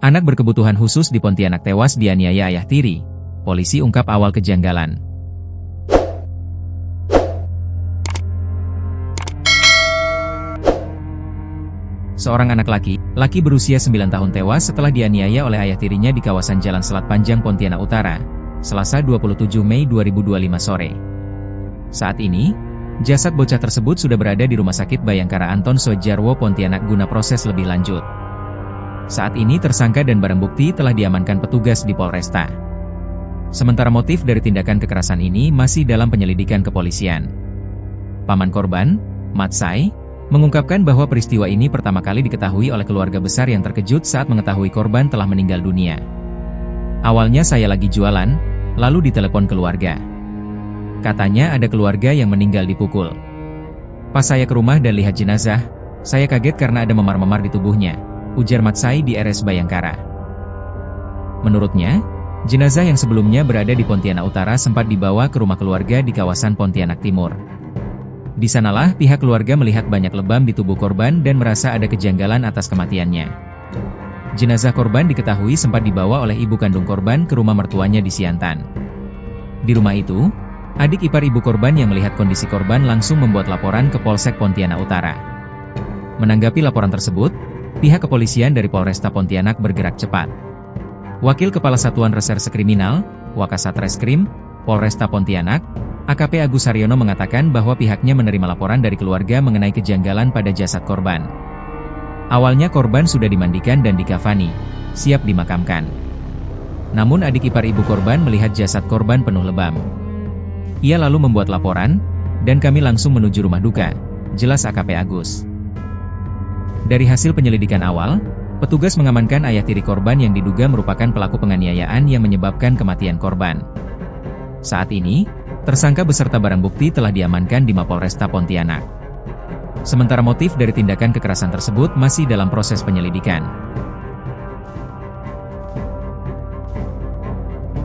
Anak berkebutuhan khusus di Pontianak tewas dianiaya ayah tiri. Polisi ungkap awal kejanggalan. Seorang anak laki berusia 9 tahun tewas setelah dianiaya oleh ayah tirinya di kawasan Jalan Selat Panjang Pontianak Utara, Selasa 27 Mei 2025 sore. Saat ini, jasad bocah tersebut sudah berada di Rumah Sakit Bayangkara Anton Soejarwo Pontianak guna proses lebih lanjut. Saat ini tersangka dan barang bukti telah diamankan petugas di Polresta. Sementara motif dari tindakan kekerasan ini masih dalam penyelidikan kepolisian. Paman korban, Mat Sai, mengungkapkan bahwa peristiwa ini pertama kali diketahui oleh keluarga besar yang terkejut saat mengetahui korban telah meninggal dunia. Awalnya saya lagi jualan, lalu ditelepon keluarga. Katanya ada keluarga yang meninggal dipukul. Pas saya ke rumah dan lihat jenazah, saya kaget karena ada memar-memar di tubuhnya, ujar Mat Sai di RS Bayangkara. Menurutnya, jenazah yang sebelumnya berada di Pontianak Utara sempat dibawa ke rumah keluarga di kawasan Pontianak Timur. Di sanalah pihak keluarga melihat banyak lebam di tubuh korban dan merasa ada kejanggalan atas kematiannya. Jenazah korban diketahui sempat dibawa oleh ibu kandung korban ke rumah mertuanya di Siantan. Di rumah itu, adik ipar ibu korban yang melihat kondisi korban langsung membuat laporan ke Polsek Pontianak Utara. Menanggapi laporan tersebut, pihak kepolisian dari Polresta Pontianak bergerak cepat. Wakil Kepala Satuan Reserse Kriminal, Wakasatreskrim, Polresta Pontianak, AKP Agus Haryono mengatakan bahwa pihaknya menerima laporan dari keluarga mengenai kejanggalan pada jasad korban. Awalnya korban sudah dimandikan dan dikafani, siap dimakamkan. Namun adik ipar ibu korban melihat jasad korban penuh lebam. Ia lalu membuat laporan, dan kami langsung menuju rumah duka, jelas AKP Agus. Dari hasil penyelidikan awal, petugas mengamankan ayah tiri korban yang diduga merupakan pelaku penganiayaan yang menyebabkan kematian korban. Saat ini, tersangka beserta barang bukti telah diamankan di Mapolresta Pontianak. Sementara motif dari tindakan kekerasan tersebut masih dalam proses penyelidikan.